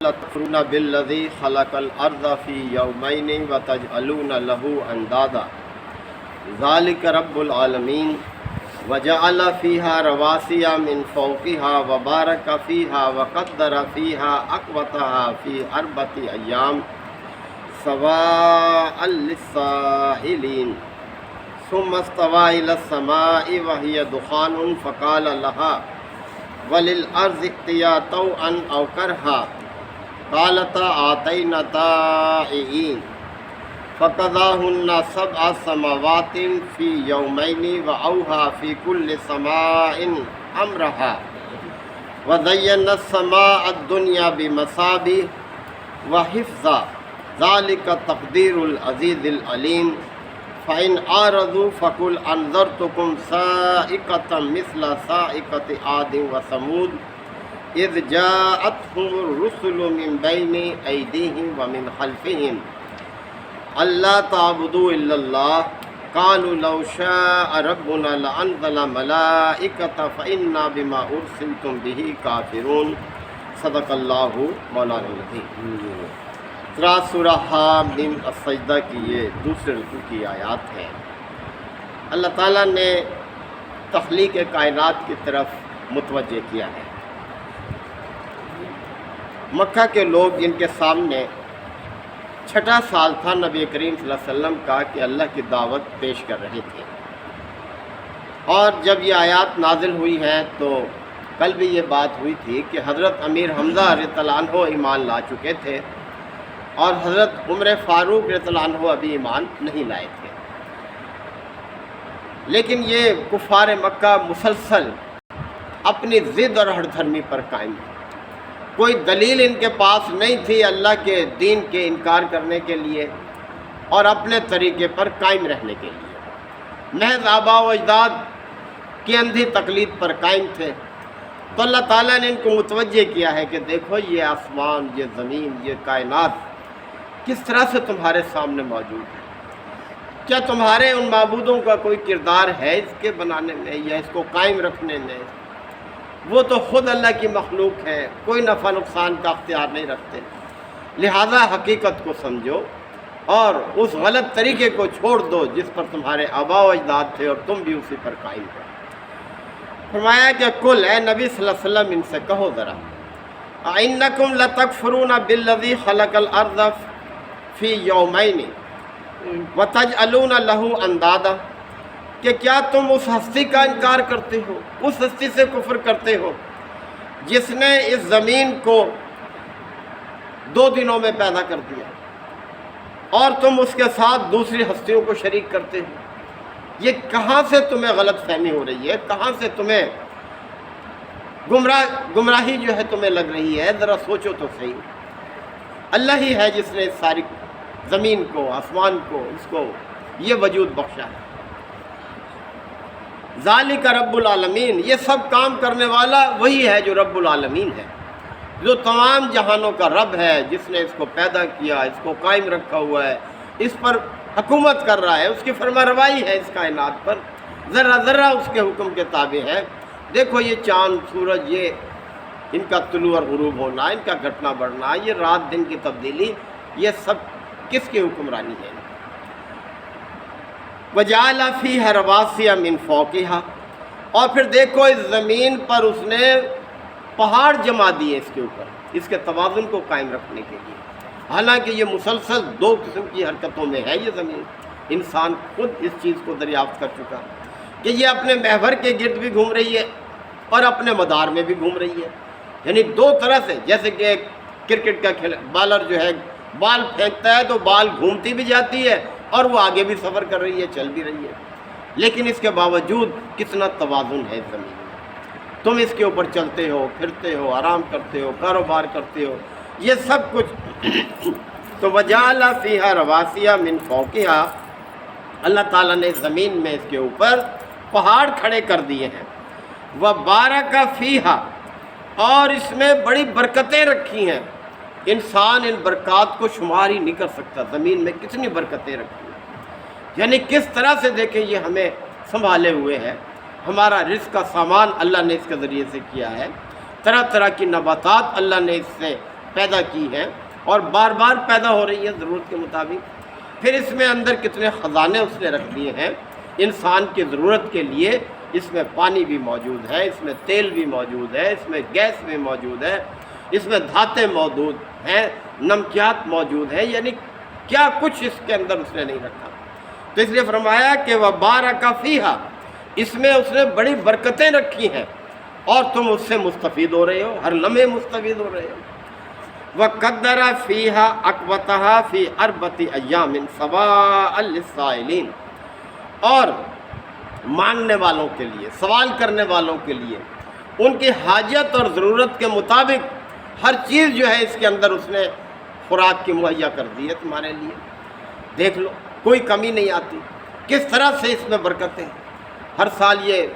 لتکفرون بالذی خلق الارض فی یومین وتجعلون له اندادا ذلک رب العالمین وجعل فیہا رواسی من فوقها وبارک فیہا وقدر فیہا اقواتها فی 4 ایام سواء للسائلین ثم استوى إلى السماء وهي دخان فقال لها وللأرض ائتيا طوعا أو كرها قالتا آتينا طائعين فقضاهن 7 سماوات في يومين وأوحى في كل سماء أمرها وزينا السماء الدنيا بمصابيح وحفظا ذلك تقدير العزيز العليم فَإِنْ أَعْرَضُوا فَقُلْ أَنذَرْتُكُمْ صَاعِقَةً مِثْلَ صَاعِقَةِ عَادٍ وَثَمُودَ إِذْ جَاءَتْهُمُ الرُّسُلُ مِنْ بَيْنِ أَيْدِيهِمْ وَمِنْ خَلْفِهِمْ أَلَّا تَعْبُدُوا إِلَّا اللَّهَ قَالُوا لَوْ شَاءَ رَبُّنَا لَأَنزَلَ مَلَائِكَةً فَإِنَّا بِمَا أُرْسِلْتُمْ بِهِ كَافِرُونَ صدق اللہ مولانا العظیم۔ سورہ حامیم السجدہ کی یہ دوسرے رکوع کی آیات ہے۔ اللہ تعالیٰ نے تخلیق کائنات کی طرف متوجہ کیا ہے۔ مکہ کے لوگ جن کے سامنے چھٹا سال تھا نبی کریم صلی اللہ علیہ وسلم کا کہ اللہ کی دعوت پیش کر رہے تھے، اور جب یہ آیات نازل ہوئی ہے تو کل بھی یہ بات ہوئی تھی کہ حضرت امیر حمزہ رضی اللہ عنہ ایمان لا چکے تھے اور حضرت عمر فاروق رضی اللہ عنہ ابھی ایمان نہیں لائے تھے، لیکن یہ کفار مکہ مسلسل اپنی ضد اور ہٹ دھرمی پر قائم تھے۔ کوئی دلیل ان کے پاس نہیں تھی اللہ کے دین کے انکار کرنے کے لیے اور اپنے طریقے پر قائم رہنے کے لیے، محض آباء و اجداد کی اندھی تقلید پر قائم تھے۔ تو اللہ تعالیٰ نے ان کو متوجہ کیا ہے کہ دیکھو یہ آسمان، یہ زمین، یہ کائنات کس طرح سے تمہارے سامنے موجود ہے، کیا تمہارے ان معبودوں کا کوئی کردار ہے اس کے بنانے میں یا اس کو قائم رکھنے میں؟ وہ تو خود اللہ کی مخلوق ہے، کوئی نفع نقصان کا اختیار نہیں رکھتے، لہذا حقیقت کو سمجھو اور اس غلط طریقے کو چھوڑ دو جس پر تمہارے آباء و اجداد تھے اور تم بھی اسی پر قائم ہو۔ فرمایا کہ کل اے نبی صلی اللہ علیہ وسلم ان سے کہو ذرا اَإِنَّكُمْ لَتَكْفُرُونَ بِالَّذِي خَلَقَ الْأَرْضَ فی یومین وتجعلون لہ اندادا، کہ کیا تم اس ہستی کا انکار کرتے ہو، اس ہستی سے کفر کرتے ہو جس نے اس زمین کو 2 دنوں میں پیدا کر دیا اور تم اس کے ساتھ دوسری ہستیوں کو شریک کرتے ہو؟ یہ کہاں سے تمہیں غلط فہمی ہو رہی ہے، کہاں سے تمہیں گمراہی جو ہے تمہیں لگ رہی ہے؟ ذرا سوچو تو صحیح۔ اللہ ہی ہے جس نے اس ساری زمین کو، آسمان کو، اس کو یہ وجود بخشا ہے۔ ذالک رب العالمین، یہ سب کام کرنے والا وہی ہے جو رب العالمین ہے، جو تمام جہانوں کا رب ہے، جس نے اس کو پیدا کیا، اس کو قائم رکھا ہوا ہے، اس پر حکومت کر رہا ہے، اس کی فرما روائی ہے اس کائنات پر، ذرہ ذرہ اس کے حکم کے تابع ہے۔ دیکھو یہ چاند، سورج، یہ ان کا طلوع اور غروب ہونا، ان کا گھٹنا بڑھنا، یہ رات دن کی تبدیلی، یہ سب کس کی حکمرانی ہے؟ وَجَعَلَ فِيهَا رَوَاسِيَ مِن فَوْقِهَا، اور پھر دیکھو اس زمین پر اس نے پہاڑ جما دیے اس کے اوپر، اس کے توازن کو قائم رکھنے کے لیے۔ حالانکہ یہ مسلسل 2 قسم کی حرکتوں میں ہے یہ زمین، انسان خود اس چیز کو دریافت کر چکا کہ یہ اپنے محور کے گرد بھی گھوم رہی ہے اور اپنے مدار میں بھی گھوم رہی ہے، یعنی 2 طرح سے، جیسے کہ ایک کرکٹ کا بالر جو ہے بال پھینکتا ہے تو بال گھومتی بھی جاتی ہے اور وہ آگے بھی سفر کر رہی ہے، چل بھی رہی ہے، لیکن اس کے باوجود کتنا توازن ہے زمین میں۔ تم اس کے اوپر چلتے ہو، پھرتے ہو، آرام کرتے ہو، کاروبار کرتے ہو، یہ سب کچھ تو وجعل فیہا رواسیہ من فوقہا، اللہ تعالیٰ نے زمین میں اس کے اوپر پہاڑ کھڑے کر دیے ہیں، وبارک فیہا، اور اس میں بڑی برکتیں رکھی ہیں، انسان ان برکات کو شمار ہی نہیں کر سکتا، زمین میں کتنی برکتیں رکھی ہیں، یعنی کس طرح سے دیکھیں یہ ہمیں سنبھالے ہوئے ہے، ہمارا رزق کا سامان اللہ نے اس کے ذریعے سے کیا ہے، طرح طرح کی نباتات اللہ نے اس سے پیدا کی ہیں اور بار بار پیدا ہو رہی ہیں ضرورت کے مطابق۔ پھر اس میں اندر کتنے خزانے اس نے رکھ دیے ہیں انسان کی ضرورت کے لیے۔ اس میں پانی بھی موجود ہے، اس میں تیل بھی موجود ہے، اس میں گیس بھی موجود ہے، اس میں دھاتیں موجود ہیں، نمکیات موجود ہیں، یعنی کیا کچھ اس کے اندر اس نے نہیں رکھا۔ تو اس لیے فرمایا کہ وَبَارَكَ فِيهَا، اس میں اس نے بڑی برکتیں رکھی ہیں اور تم اس سے مستفید ہو رہے ہو، ہر لمحے مستفید ہو رہے ہو۔ وَقَدَّرَ فِيهَا أَقْوَتَهَا فِي أَرْبَعَةِ أَيَّامٍ سَوَاءً لِلسَّائِلِينَ، اور مانگنے والوں کے لیے، سوال کرنے والوں کے لیے ان کی حاجت اور ضرورت کے مطابق ہر چیز جو ہے اس کے اندر اس نے خوراک کی مہیا کر دی ہے تمہارے لیے۔ دیکھ لو کوئی کمی نہیں آتی، کس طرح سے اس میں برکتیں ہیں۔ ہر سال یہ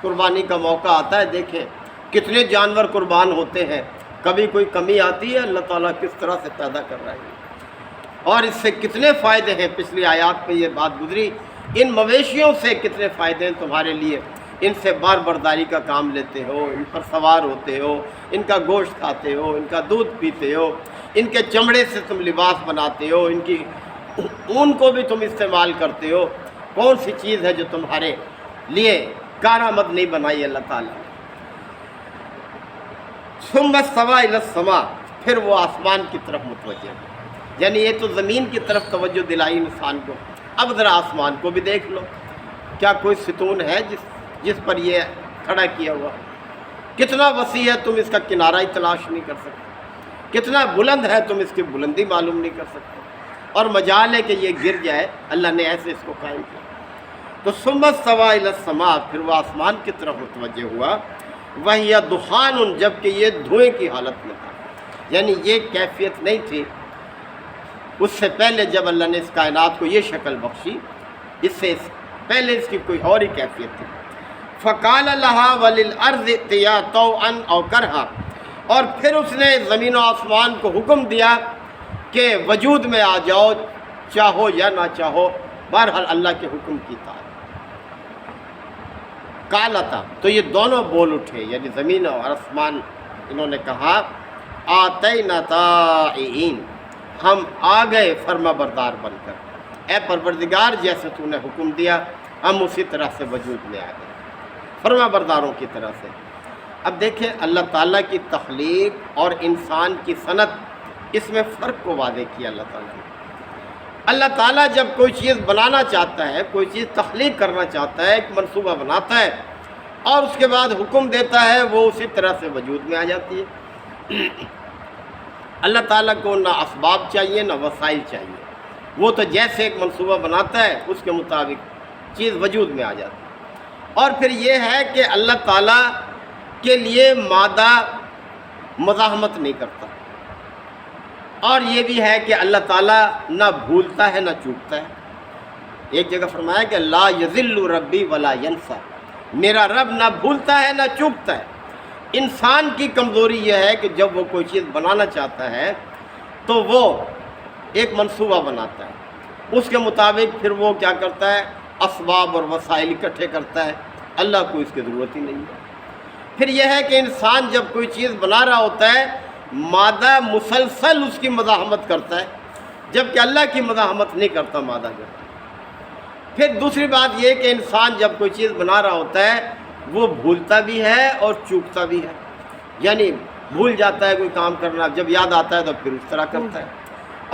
قربانی کا موقع آتا ہے، دیکھیں کتنے جانور قربان ہوتے ہیں، کبھی کوئی کمی آتی ہے، اللہ تعالیٰ کس طرح سے پیدا کر رہا ہے اور اس سے کتنے فائدے ہیں۔ پچھلی آیات میں یہ بات گزری، ان مویشیوں سے کتنے فائدے ہیں تمہارے لیے، ان سے بار برداری کا کام لیتے ہو، ان پر سوار ہوتے ہو، ان کا گوشت کھاتے ہو، ان کا دودھ پیتے ہو، ان کے چمڑے سے تم لباس بناتے ہو، ان کی اون کو بھی تم استعمال کرتے ہو۔ کون سی چیز ہے جو تمہارے لیے کارآمد نہیں بنائی اللہ تعالیٰ نے۔ ثم استوى الى السماء، پھر وہ آسمان کی طرف متوجہ ہے، یعنی یہ تو زمین کی طرف توجہ دلائی انسان کو، اب ذرا آسمان کو بھی دیکھ لو، کیا کوئی ستون ہے جس پر یہ کھڑا کیا ہوا؟ کتنا وسیع ہے، تم اس کا کنارہ ہی تلاش نہیں کر سکتے، کتنا بلند ہے تم اس کی بلندی معلوم نہیں کر سکتے، اور مجال ہے کہ یہ گر جائے، اللہ نے ایسے اس کو قائم کیا۔ تو ثم استوى الى السماء، پھر وہ آسمان کی طرف متوجہ ہوا، وَهِيَ دُخَانٌ، جبکہ یہ دھوئیں کی حالت میں تھا، یعنی یہ کیفیت نہیں تھی اس سے پہلے جب اللہ نے اس کائنات کو یہ شکل بخشی، اس سے پہلے اس کی کوئی اور ہی کیفیت تھی۔ فَقَالَ لَهَا وَلِلْأَرْضِ ائْتِيَا طَوْعًا أَوْ كَرْهًا، اور پھر اس نے زمین و آسمان کو حکم دیا کہ وجود میں آ جاؤ، چاہو یا نہ چاہو، بہرحال اللہ کے حکم کی اطاعت۔ قالتا، تو یہ دونوں بول اٹھے، یعنی زمین اور آسمان، انہوں نے کہا آتینا طائعین، ہم آ گئے فرما بردار بن کر، اے پروردگار جیسے تو نے حکم دیا ہم اسی طرح سے وجود میں آ گئے، فرما برداروں کی طرح سے۔ اب دیکھیں اللہ تعالیٰ کی تخلیق اور انسان کی صنعت، اس میں فرق کو واضح کیا اللہ تعالیٰ نے۔ اللہ تعالیٰ جب کوئی چیز بنانا چاہتا ہے، کوئی چیز تخلیق کرنا چاہتا ہے، ایک منصوبہ بناتا ہے اور اس کے بعد حکم دیتا ہے، وہ اسی طرح سے وجود میں آ جاتی ہے۔ اللہ تعالیٰ کو نہ اسباب چاہیے نہ وسائل چاہیے، وہ تو جیسے ایک منصوبہ بناتا ہے اس کے مطابق چیز وجود میں آ جاتی ہے۔ اور پھر یہ ہے کہ اللہ تعالیٰ کے لیے مادہ مزاحمت نہیں کرتا، اور یہ بھی ہے کہ اللہ تعالیٰ نہ بھولتا ہے نہ چوکتا ہے۔ ایک جگہ فرمایا کہ لا یضل ربی ولا ینسیٰ، میرا رب نہ بھولتا ہے نہ چوکتا ہے۔ انسان کی کمزوری یہ ہے کہ جب وہ کوئی چیز بنانا چاہتا ہے تو وہ ایک منصوبہ بناتا ہے، اس کے مطابق پھر وہ کیا کرتا ہے، اسباب اور وسائل اکٹھے کرتا ہے، اللہ کو اس کی ضرورت ہی نہیں ہے۔ پھر یہ ہے کہ انسان جب کوئی چیز بنا رہا ہوتا ہے، مادہ مسلسل اس کی مزاحمت کرتا ہے، جبکہ اللہ کی مزاحمت نہیں کرتا مادہ جو۔ پھر دوسری بات یہ کہ انسان جب کوئی چیز بنا رہا ہوتا ہے وہ بھولتا بھی ہے اور چوکتا بھی ہے، یعنی بھول جاتا ہے کوئی کام کرنا، جب یاد آتا ہے تو پھر اس طرح کرتا ہے،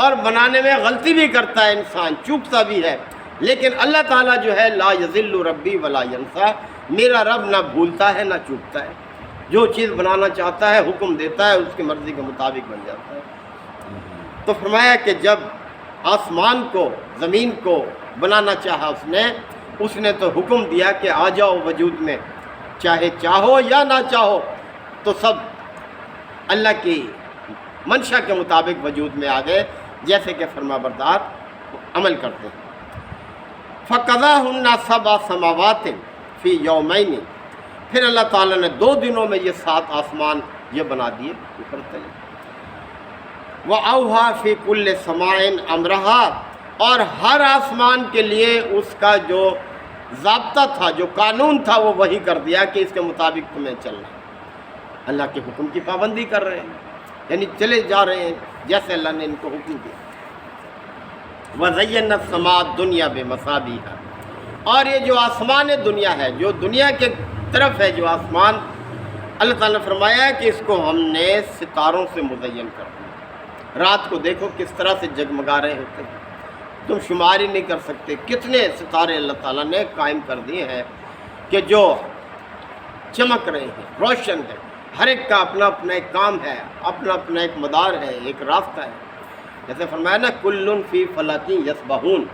اور بنانے میں غلطی بھی کرتا ہے انسان، چوکتا بھی ہے۔ لیکن اللہ تعالیٰ جو ہے لا یضل ربی ولا ینسیٰ، میرا رب نہ بھولتا ہے نہ چوکتا ہے، جو چیز بنانا چاہتا ہے حکم دیتا ہے، اس کی مرضی کے مطابق بن جاتا ہے۔ تو فرمایا کہ جب آسمان کو، زمین کو بنانا چاہا اس نے تو حکم دیا کہ آ جاؤ وجود میں، چاہے چاہو یا نہ چاہو، تو سب اللہ کی منشا کے مطابق وجود میں آ گئے، جیسے کہ فرما بردار عمل کرتے ہیں۔ فَقَضَاهُنَّ سَبْعَ سَمَاوَاتٍ فِي يَوْمَيْنِ، پھر اللہ تعالیٰ نے 2 دنوں میں یہ 7 آسمان یہ بنا دیے اوپر تلے۔ وَأَوْحَىٰ فِي كُلِّ سَمَاءٍ أَمْرَهَا، اور ہر آسمان کے لیے اس کا جو ضابطہ تھا، جو قانون تھا، وہ وہی کر دیا کہ اس کے مطابق تمہیں چلنا ہے۔ اللہ کے حکم کی پابندی کر رہے ہیں۔ یعنی چلے جا رہے ہیں جیسے اللہ نے ان کو حکم دیا۔ وَزَيَّنَّا السَّمَاءَ الدُّنْيَا بِمَصَابِيحَ، اور یہ جو آسمان دنیا ہے، جو دنیا کے طرف ہے جو آسمان، اللہ تعالیٰ نے فرمایا ہے کہ اس کو ہم نے ستاروں سے مزین کر دیا۔ رات کو دیکھو کس طرح سے جگمگا رہے ہوتے ہیں، تم شمار ہی نہیں کر سکتے کتنے ستارے اللہ تعالیٰ نے قائم کر دیے ہیں کہ جو چمک رہے ہیں، روشن ہے۔ ہر ایک کا اپنا اپنا ایک کام ہے، اپنا اپنا ایک مدار ہے، ایک راستہ ہے۔ جیسے فرمایا نا کلٌ فی فلک یسبحون،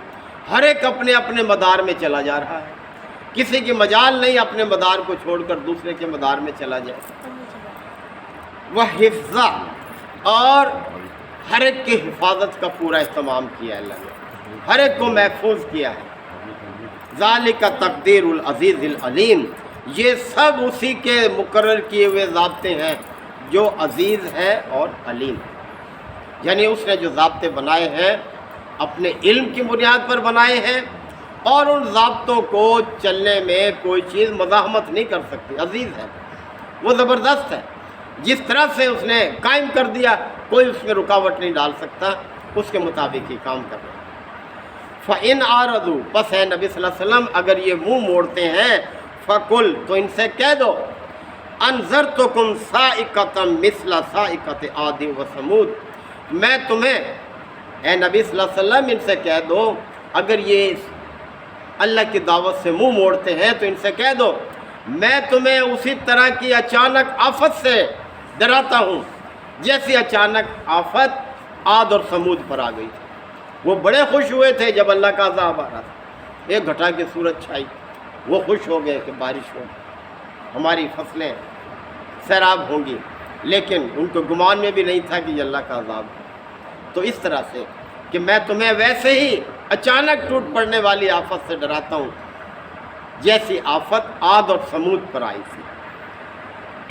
ہر ایک اپنے اپنے مدار میں چلا جا رہا ہے، کسی کی مجال نہیں اپنے مدار کو چھوڑ کر دوسرے کے مدار میں چلا جائے۔ وحفظا، اور ہر ایک کی حفاظت کا پورا اہتمام کیا اللہ نے، ہر ایک کو محفوظ کیا ہے۔ ذالک تقدیر العزیز العلیم، یہ سب اسی کے مقرر کیے ہوئے ضابطے ہیں جو عزیز ہے اور علیم، یعنی اس نے جو ضابطے بنائے ہیں اپنے علم کی بنیاد پر بنائے ہیں، اور ان ضابطوں کو چلنے میں کوئی چیز مزاحمت نہیں کر سکتی۔ عزیز ہے، وہ زبردست ہے، جس طرح سے اس نے قائم کر دیا کوئی اس میں رکاوٹ نہیں ڈال سکتا، اس کے مطابق ہی کام کر رہا ہے۔ فَإِنْ عَارَضُوا، پس ہے نبی صلی اللہ علیہ وسلم اگر یہ منہ موڑتے ہیں، فَقُلْ، تو ان سے کہہ دو، أَنذَرْتُكُمْ صَاعِقَةً مِثْلَ صَاعِقَةِ عَادٍ وَثَمُودَ، میں تمہیں، اے نبی صلی اللہ علیہ وسلم ان سے کہہ دو اگر یہ اللہ کی دعوت سے منہ موڑتے ہیں تو ان سے کہہ دو میں تمہیں اسی طرح کی اچانک آفت سے ڈراتا ہوں جیسی اچانک آفت عاد اور سمود پر آ گئی تھی۔ وہ بڑے خوش ہوئے تھے جب اللہ کا عذاب آ رہا تھا، ایک گھٹا کی صورت چھائی، وہ خوش ہو گئے کہ بارش ہو، ہماری فصلیں سیراب ہوں گی، لیکن ان کو گمان میں بھی نہیں تھا کہ یہ اللہ کا عذاب ہے۔ تو اس طرح سے کہ میں تمہیں ویسے ہی اچانک ٹوٹ پڑنے والی آفت سے ڈراتا ہوں جیسی آفت عاد اور سمود پر آئی تھی۔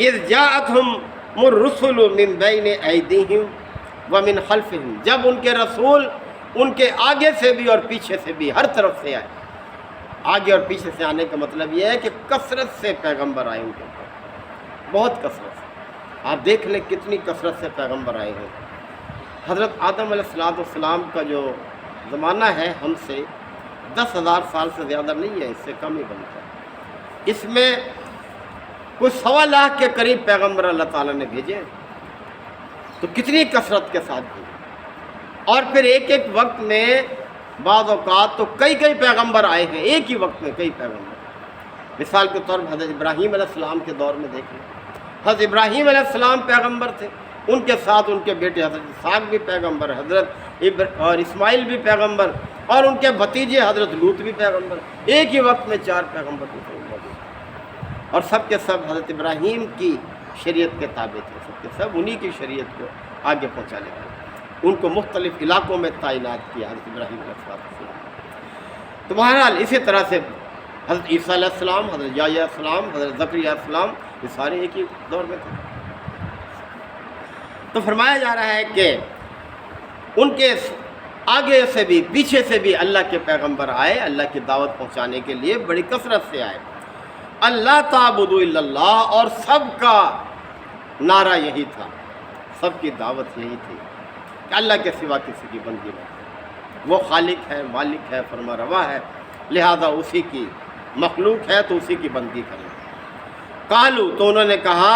اذ جاءتهم الرسل من بین ایدیہم ومن خلفہم، جب ان کے رسول ان کے آگے سے بھی اور پیچھے سے بھی، ہر طرف سے آئے۔ آگے اور پیچھے سے آنے کا مطلب یہ ہے کہ کثرت سے پیغمبر آئے ان کے اوپر، بہت کثرت سے۔ آپ دیکھ لیں کتنی کثرت سے پیغمبر آئے ہیں۔ حضرت آدم علیہ السلام کا جو زمانہ ہے ہم سے 10,000 سال سے زیادہ نہیں ہے، اس سے کم ہی بنتا ہے۔ اس میں کچھ 1.25 لاکھ کے قریب پیغمبر اللہ تعالیٰ نے بھیجے، تو کتنی کثرت کے ساتھ بھیجے۔ اور پھر ایک ایک وقت میں بعض اوقات تو کئی پیغمبر آئے ہیں، ایک ہی وقت میں کئی پیغمبر۔ مثال کے طور پر حضرت ابراہیم علیہ السلام کے دور میں دیکھیں، حضرت ابراہیم علیہ السلام پیغمبر تھے، ان کے ساتھ ان کے بیٹے حضرت اسحاق بھی پیغمبر، حضرت اور اسماعیل بھی پیغمبر، اور ان کے بھتیجے حضرت لوط بھی پیغمبر۔ ایک ہی وقت میں 4 پیغمبر بھی موجود، اور سب کے سب حضرت ابراہیم کی شریعت کے تابع تھے، سب کے سب انہی کی شریعت کو آگے پہنچانے والے۔ ان کو مختلف علاقوں میں تعینات کیا حضرت ابراہیم علیہ السلام۔ تو بہرحال اسی طرح سے حضرت عیسیٰ علیہ السلام، حضرت یحییٰ علیہ السلام، حضرت زکریا علیہ السلام، یہ سارے ایک ہی دور میں تھے۔ تو فرمایا جا رہا ہے کہ ان کے آگے سے بھی پیچھے سے بھی اللہ کے پیغمبر آئے، اللہ کی دعوت پہنچانے کے لیے بڑی کثرت سے آئے۔ اللہ تعبدوا الا اللہ، اور سب کا نعرہ یہی تھا، سب کی دعوت یہی تھی کہ اللہ کے سوا کسی کی بندگی نہ کرے۔ وہ خالق ہے، مالک ہے، فرما روا ہے، لہذا اسی کی مخلوق ہے تو اسی کی بندگی کریں۔ قالوا، تو انہوں نے کہا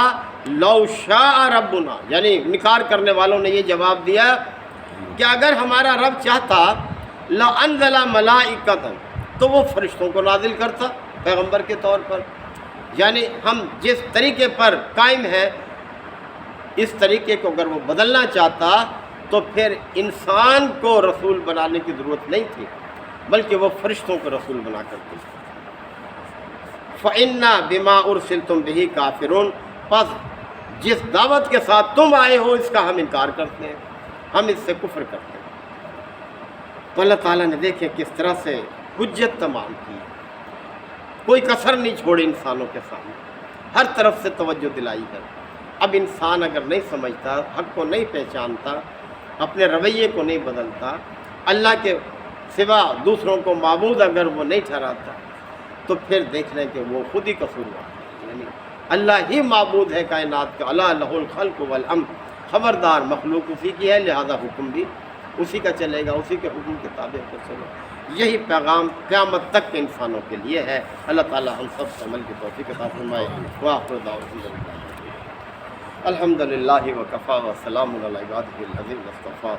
لو شاء ربنا، یعنی انکار کرنے والوں نے یہ جواب دیا کہ اگر ہمارا رب چاہتا لانزل ملائکۃ، تو وہ فرشتوں کو نازل کرتا پیغمبر کے طور پر۔ یعنی ہم جس طریقے پر قائم ہیں اس طریقے کو اگر وہ بدلنا چاہتا تو پھر انسان کو رسول بنانے کی ضرورت نہیں تھی، بلکہ وہ فرشتوں کو رسول بنا کرتے تھے۔ فَإِنَّا بِمَا أُرْسِلْتُمْ بِهِ كَافِرُونَ، پس جس دعوت کے ساتھ تم آئے ہو اس کا ہم انکار کرتے ہیں، ہم اس سے کفر کرتے ہیں۔ تو اللہ تعالیٰ نے دیکھے کس طرح سے حجت تمام کی، کوئی کسر نہیں چھوڑی انسانوں کے سامنے، ہر طرف سے توجہ دلائی ہے۔ اب انسان اگر نہیں سمجھتا، حق کو نہیں پہچانتا، اپنے رویے کو نہیں بدلتا، اللہ کے سوا دوسروں کو معبود اگر وہ نہیں ٹھہراتا، تو پھر دیکھ لیں کہ وہ خود ہی قصوروار ہے۔ یعنی اللہ ہی معبود ہے کائنات کا، اللہ لہ الخلق والامر، خبردار مخلوق اسی کی ہے، لہذا حکم بھی اسی کا چلے گا، اسی کے حکم کے تابع پر چلو۔ یہی پیغام قیامت تک کے انسانوں کے لیے ہے۔ اللہ تعالی ہم سب سے عمل کی توفیق عطا فرمائے۔ وآخر دعوانا الحمدللہ وکفی وسلام علی عبادہ الذین اصطفیٰ۔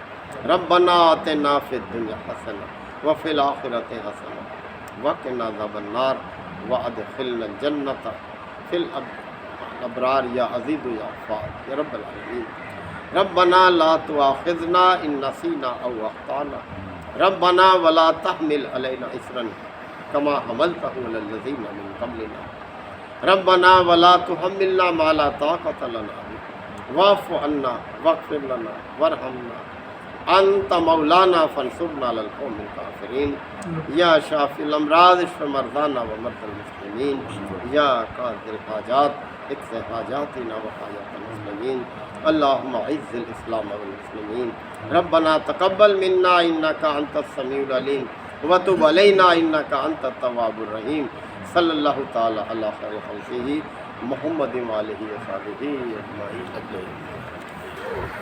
ربنا آتنا فی الدنیا حسنہ وفی الآخرۃ حسنہ وقنا عذاب النار وادخلنا الجنۃ فی الابرار یا عزیز یا غفار یا رب العالمین۔ ربنا لا تؤاخذنا ان نسینا او اخطانا ربنا ولا تحمل علینا اصرا کما حملته علی الذین من قبلنا ربنا ولا تحملنا ما لا طاقۃ لنا به واعف عنا واغفر لنا وارحمنا انت مولانا فانصرنا علی القوم الکافرین۔ یا شافی الامراض اشف مرضانا ومرضى المسلمین۔ یا قاضی الحاجات اقض حاجاتنا وحاجات المسلمین۔ اللهم اعز الاسلام والمسلمین۔ ربنا تقبل منا انك انت السمیع العلیم وتب علینا انك انت التواب الرحیم۔ صلی اللہ تعالی علی خیر خلقہ محمد وآلہ وصحبہ اجمعین۔